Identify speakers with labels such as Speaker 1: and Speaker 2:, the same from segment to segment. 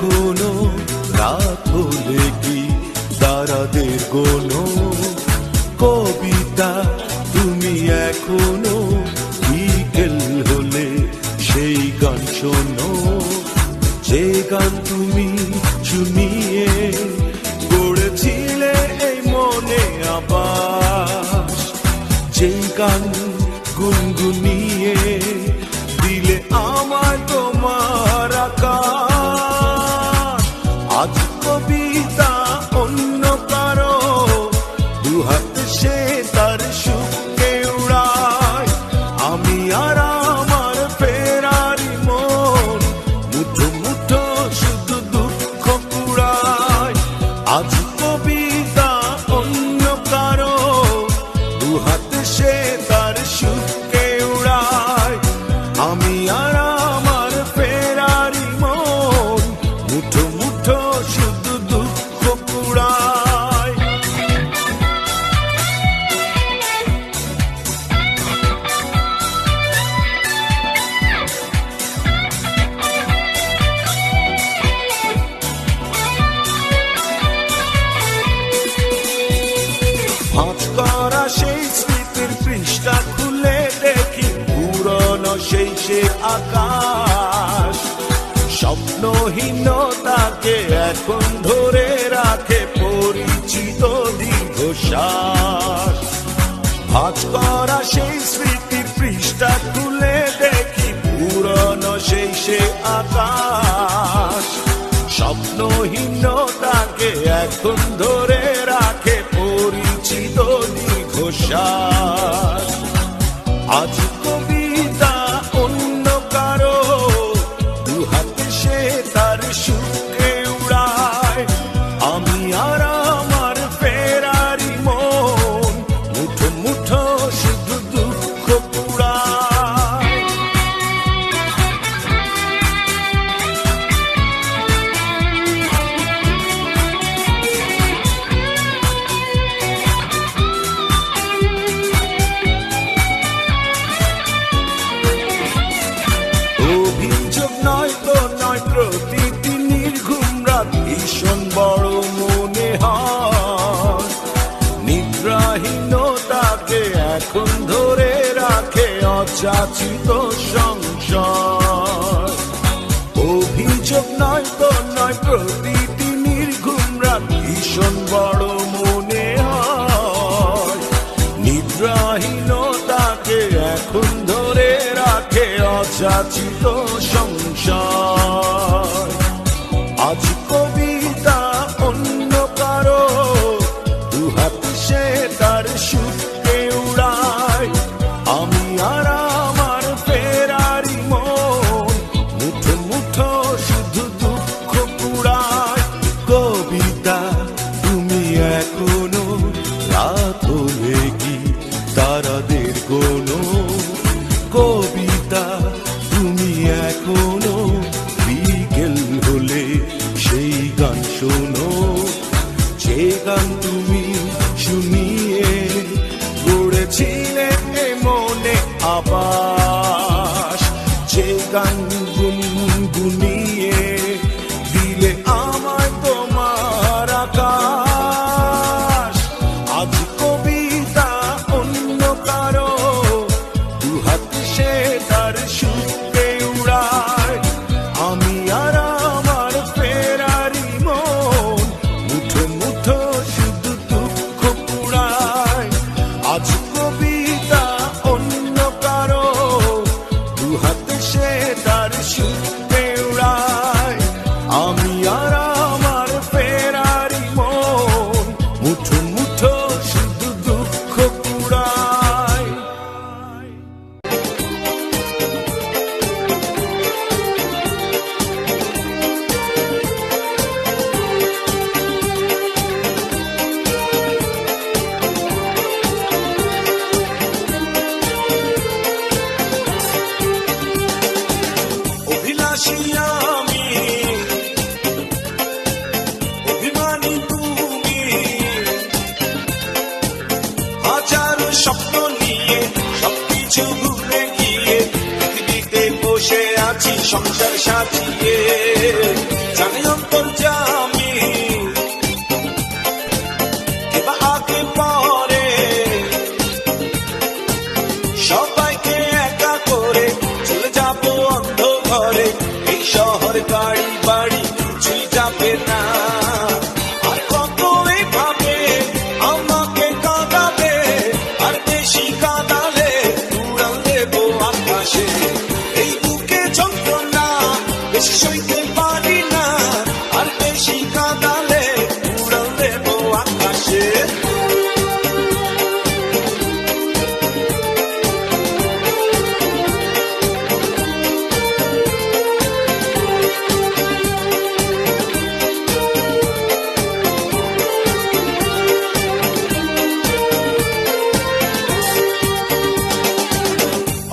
Speaker 1: এখনো রাত হলে কি তারাদের গোনো? কবিতা তুমি এখনো বিকেল হলে সেই গান শোনো, যে গান তুমি শুনিয়ে গড়েছিলে এই মনে আবাস, যে গান গুনগুনিয়ে দিলে আমার তোমার আকাশ। আজ কবিতা অন্য কারো দুহাত সে তার সুখকে উড়ায়, আমি আর আমার ফেরারি মন মুঠো মুঠো শুধু দুঃখ কুড়ায়। আজ কবিতা অন্য কারো দুহাত সে তার সুখকে উড়ায়, আমি আর আমার ফেরারি মন মুঠো মুঠো শুধু দুঃখ কুড়ায়। ভাঁজ করা সেই স্মৃতির পৃষ্ঠা খুলে দেখি পুরনো সেই সে আকাশ, স্বপ্নহীনতাকে এখন ধরে রাখে পরিচিত দীর্ঘশ্বাস। ভাঁজ করা সেই স্মৃতির পৃষ্ঠা খুলে দেখি পুরনো সেই সে আকাশ, স্বপ্নহীনতাকে এখন ধরে রাখে পরিচিত দীর্ঘশ্বাস। আজ কবিতা অন্য কারো দুহাতে সে তার সুখকে উড়ায়, আমি আর আমার ফেরারি মন মুঠো মুঠো শুধু দুঃখ কুড়ায়। অভিযোগ নয় তো নয়, প্রতিটি নির্ঘুম রাত ভীষণ বড় মনে হয়, নিদ্রাহীনতাকে এখন ধরে রাখে অযাচিত সংসার। অভিযোগ নয় তো নয়, প্রতিটি নির্ঘুম রাত ভীষণ বড় মনে হয়, নিদ্রাহীনতাকে এখন ধরে রাখে অযাচিত সংসার। আজ কবিতা অন্য কারো দুহাত সে তার সুখকে উড়ায়, আমি আর আমার ফেরারি মন মুঠো মুঠো শুধু দুঃখ কুড়ায়। কবিতা তুমি এখনো রাত হলে কি তারাদের গোনো? কবিতা তুমি এখনো বিকেল হলে সেই গান শোনো, যে গান তুমি শুনিয়ে গড়েছিলে মনে আবাস, যে গান গুনগুনিয়ে দিলে আমায় তোমার আকাশ। আজ কবিতা অন্য কারো দুহাত সে তার সুখকে উড়ায়, আমি আর আমার ফেরারি মন মুঠো মুঠো শুধু দুঃখ কুড়ায়। আজ কবিতা অন্য কারো দুহাত সে তার সুখকে উড়ায়, আমি আর আমার ফেরারি মন মুঠো মুঠো শুধু দুঃখ কুড়ায়। অভিলাষী আমি, অভিমানী তুমি, হাজারো স্বপ্ন নিয়ে সবকিছু ভুলে গিয়ে পৃথিবীতে বসে আছি। আছি সংসার সাজিয়ে জানে অন্তর্যামী এবার আগে পরে সবাইকে একা করে চলে যাবো অন্ধ ঘরে এই শহর গাড়ি বাড়ি কিছুই যাবে না আর কত এভাবে আমাকে কাঁদাবে আর বেশি কাঁদালে উড়াল দেবো আকাশে এই বুকে যন্ত্রণা বেশি সইতে পারি না আর বেশি কাঁদালে উড়াল দেবো আকাশে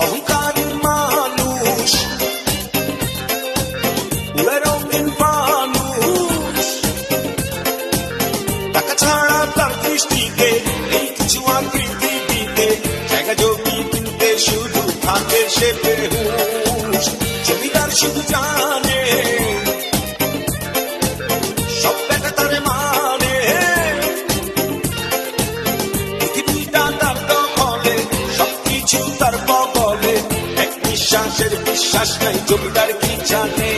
Speaker 1: অহংকারী মানুষ উড়ে রঙিন মানুষ টাকা ছাড়া তার দৃষ্টিতে এই কিছু আকৃতি দিতে জায়গা জমি কিনতে শুধু থাকে সে বেহুশ জমিদার শুধু জানে সব দেখা তার মানে পৃথিবীটা তার দখলে সবকিছু তার বগলে এক নিঃশ্বাসের বিশ্বাস নাই জমিদার কি জানে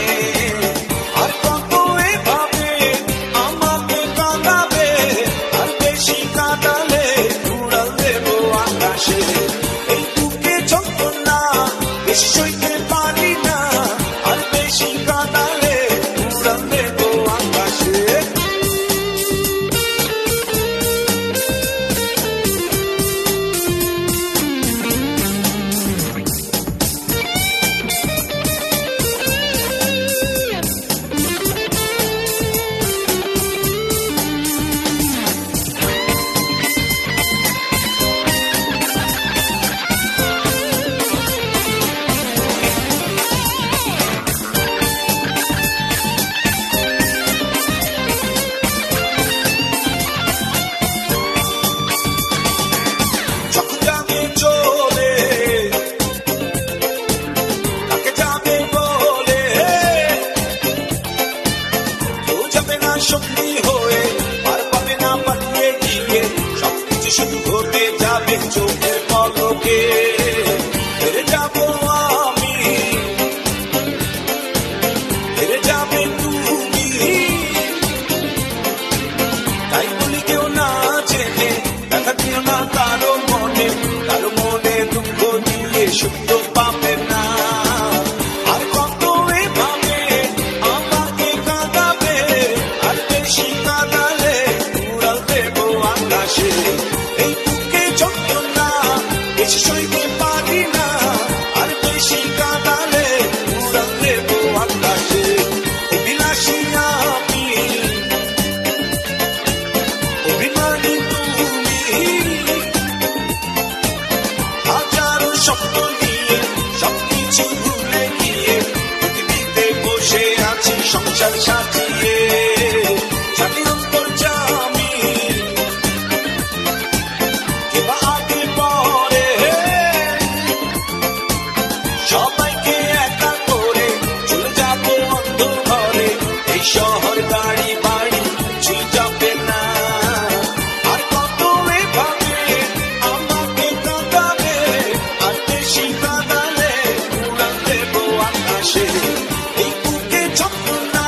Speaker 1: আর কত এভাবে আমাকে কাঁদাবে আর বেশি কাঁদালে উড়াল দেবো আকাশে এই বুকে যন্ত্রণা বেশি সইতে পারি না আর বেশি কাঁদালে উড়াল দেবো আকাশে যখন যাবে চলে তাকে যাবে বলে কেউ যাবে না সঙ্গী হয়ে পার পাবে না পালিয়ে গিয়ে সবকিছু শুধু হতে যাবে চোখের পলকে হেরে যাবো আমি হেরে যাবে তুমি তাই বলি কেউ না জেনে দেখা দিও না কারো মনে দুঃখ দিয়ে সুখ পাবে না আর কত এভাবে আমাকে কাঁদাবে আর বেশি কাঁদালে উড়াল দেবো আকাশে এই বুকে যন্ত্রণা বেশি সইতে পারি না আর বেশি কাঁদালে উড়াল দেবো আকাশে অভিলাষী আমি অভিমানী তুমি হাজারো স্বপ্ন নিয়ে সবকিছু ভুলে গিয়ে পৃথিবীতে বসে আছি সংসার সাজিয়ে জানি অন্তর্যামী কেবা আগে পরে সবাইকে একা করে চলে যাবো অন্ধ ঘরে এই শহর গাড়ি বাড়ি কিছুই যাবে না আর কত এভাবে আমাকে কাঁদাবে আর বেশি কাঁদালে উড়াল দেবো আকাশে এই বুকে যন্ত্রণা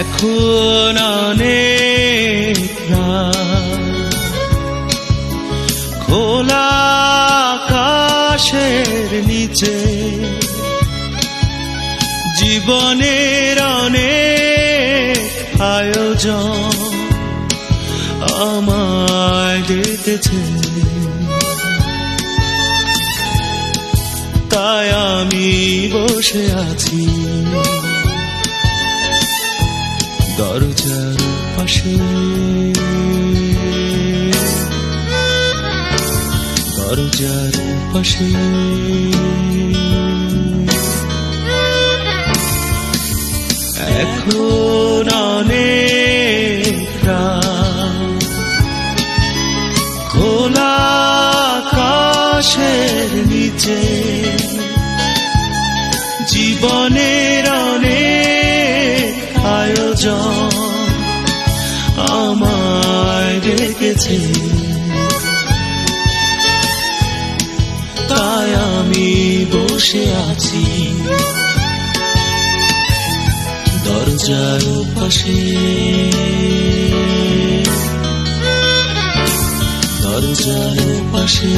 Speaker 2: এখন অনেক রাত, খোলা আকাশের নিচে জীবনের অনেক আয়োজন আমায় ডেকেছে, তাই আমি বসে আছি দরজার পাশে, দরজার পাশে। এখন অনেক রাত, খোলা আকাশের নিচে জীবনের অনেক আয়োজন আমায় ডেকেছে, তাই আমি বসে আছি দরজার পাশে, দরজার পাশে।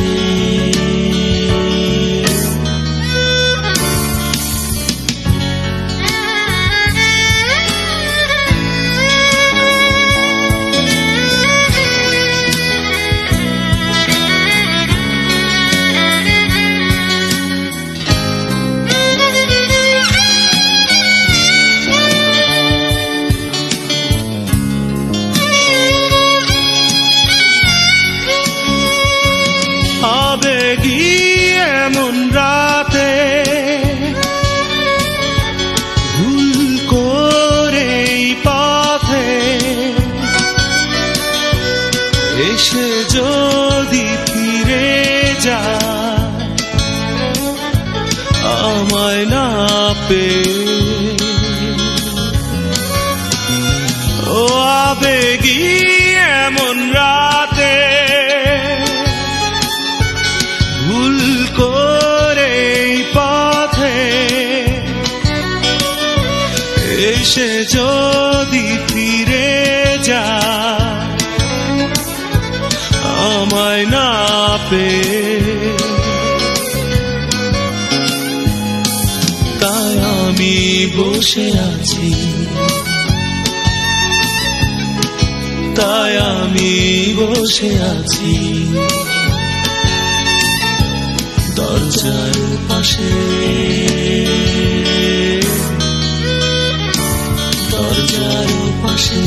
Speaker 2: আবেগী এমন রাতে ভুল করেই পথে এসে যদি ফিরে যায় আমায় না পেয়ে, ও আবেগী এমন রাতে ভুল করে পথে এসে যদি ফিরে যায় আমায় না পেয়ে, তাই আমি বসে আছি, তাই আমি বসে আছি দরজার পাশে, দরজার পাশে।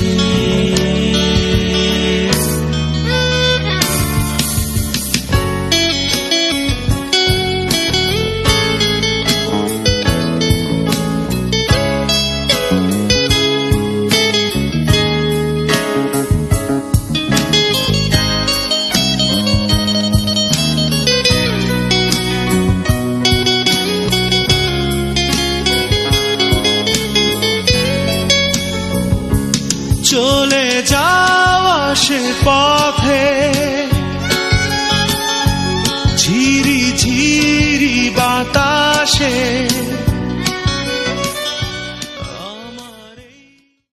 Speaker 2: চলে যাওয়া সে পথে ঝিরি ঝিরি বাতাসে